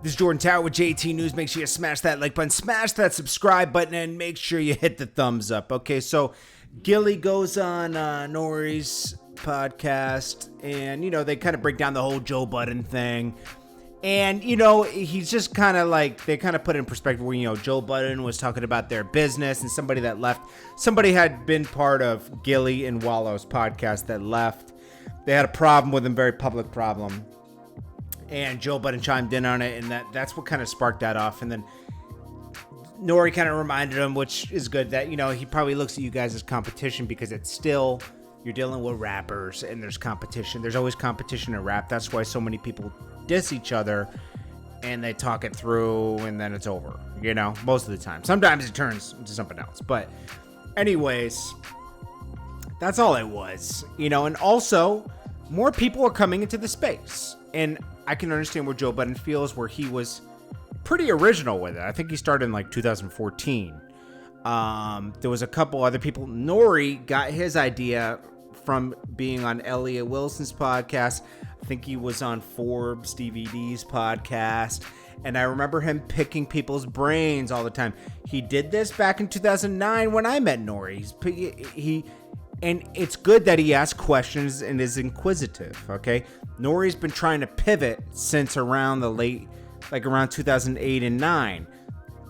This is Jordan Tower with JT News. Make sure you smash that like button, smash that subscribe button, and make sure you hit the thumbs up. Okay, so Gillie goes on Nori's podcast, and, they kind of break down the whole Joe Budden thing. And, he's just kind of like, they kind of put it in perspective where, Joe Budden was talking about their business and somebody that left. Somebody had been part of Gillie and Wallow's podcast that left. They had a problem with him, very public problem. And Joe Budden chimed in on it, and that's what kind of sparked that off. And then Nori kind of reminded him, which is good, that, he probably looks at you guys as competition because it's still, you're dealing with rappers and there's competition. There's always competition in rap. That's why so many people diss each other and they talk it through and then it's over, most of the time. Sometimes it turns into something else. But anyways, that's all it was, and also more people are coming into the space. And I can understand where Joe Budden feels, where he was pretty original with it. I think he started in 2014. There was a couple other people. Nori got his idea from being on Elliot Wilson's podcast. I think he was on Forbes DVD's podcast. And I remember him picking people's brains all the time. He did this back in 2009 when I met Nori. And it's good that he asks questions and is inquisitive, okay? Nori's been trying to pivot since around around 2008 and 9.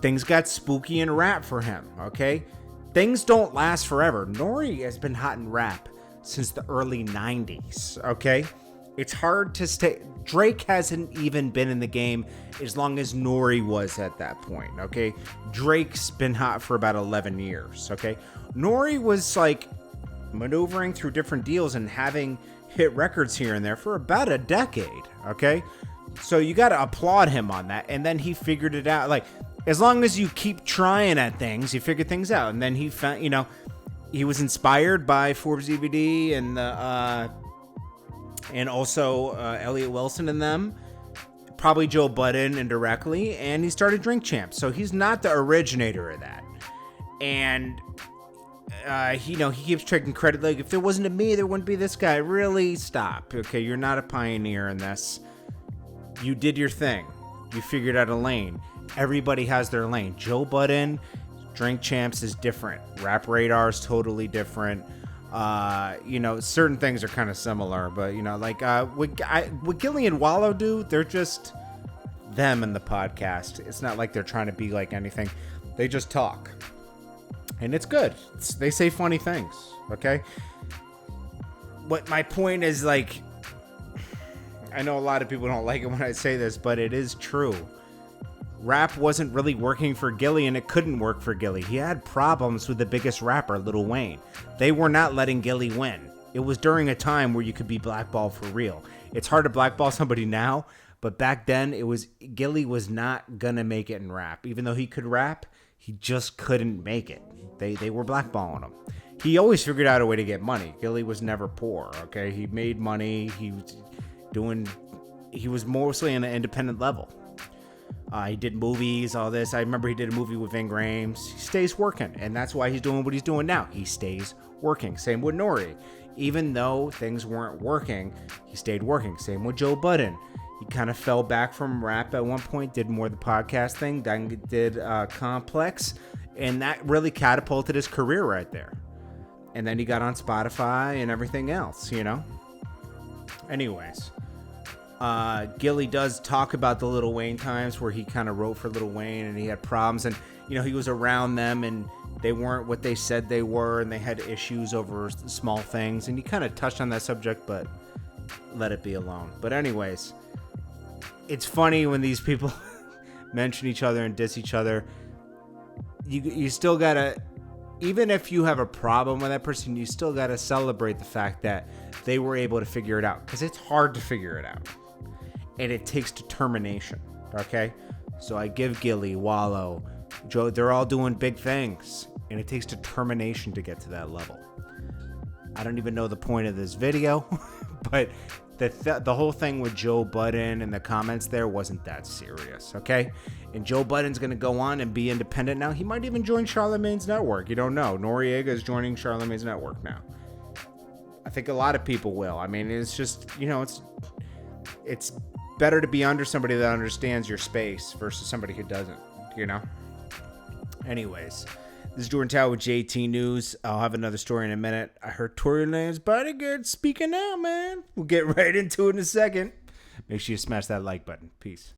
Things got spooky in rap for him, okay? Things don't last forever. Nori has been hot in rap since the early 90s, okay? It's hard to stay. Drake hasn't even been in the game as long as Nori was at that point, okay? Drake's been hot for about 11 years, okay? Nori was maneuvering through different deals and having hit records here and there for about a decade, okay? So you got to applaud him on that. And then he figured it out. As long as you keep trying at things, you figure things out. And then he found, he was inspired by Forbes DVD and also Elliot Wilson and them, probably Joe Budden indirectly, and he started Drink Champs. So he's not the originator of that. And he keeps taking credit. If there wasn't me, there wouldn't be this guy. Really, stop. Okay, you're not a pioneer in this. You did your thing. You figured out a lane. Everybody has their lane. Joe Budden, Drink Champs is different. Rap Radar is totally different. Certain things are kind of similar, but what Gillie and Wallow do, they're just them in the podcast. It's not like they're trying to be like anything. They just talk. And it's good. They say funny things, okay? What my point is, I know a lot of people don't like it when I say this, but it is true. Rap wasn't really working for Gillie, and it couldn't work for Gillie. He had problems with the biggest rapper, Lil Wayne. They were not letting Gillie win. It was during a time where you could be blackballed for real. It's hard to blackball somebody now, but back then, Gillie was not gonna make it in rap. Even though he could rap, he just couldn't make it. They were blackballing him. He always figured out a way to get money. Gillie was never poor, okay? He made money. He was mostly on an independent level. He did movies, all this. I remember he did a movie with Ving Rhames. He stays working, and that's why he's doing what he's doing now. He stays working. Same with Nori. Even though things weren't working, he stayed working. Same with Joe Budden. He kind of fell back from rap at one point, did more of the podcast thing, then did Complex, and that really catapulted his career right there. And then he got on Spotify and everything else, Anyways, Gillie does talk about the Lil Wayne times where he kind of wrote for Lil Wayne and he had problems, and he was around them and they weren't what they said they were, and they had issues over small things, and he kind of touched on that subject, but let it be alone. But anyways, it's funny when these people mention each other and diss each other. You still gotta, even if you have a problem with that person, you still gotta celebrate the fact that they were able to figure it out, because it's hard to figure it out and it takes determination. Okay, so I give Gillie, Wallow, Joe, they're all doing big things, and it takes determination to get to that level. I don't even know the point of this video, but the whole thing with Joe Budden and the comments there wasn't that serious, okay? And Joe Budden's going to go on and be independent now. He might even join Charlamagne's network. You don't know. Noriega is joining Charlamagne's network now. I think a lot of people will. I mean, it's just, it's better to be under somebody that understands your space versus somebody who doesn't, you know? Anyways, this is Jordan Tower with JT News. I'll have another story in a minute. I heard Tory Lane's bodyguard speaking out, man. We'll get right into it in a second. Make sure you smash that like button. Peace.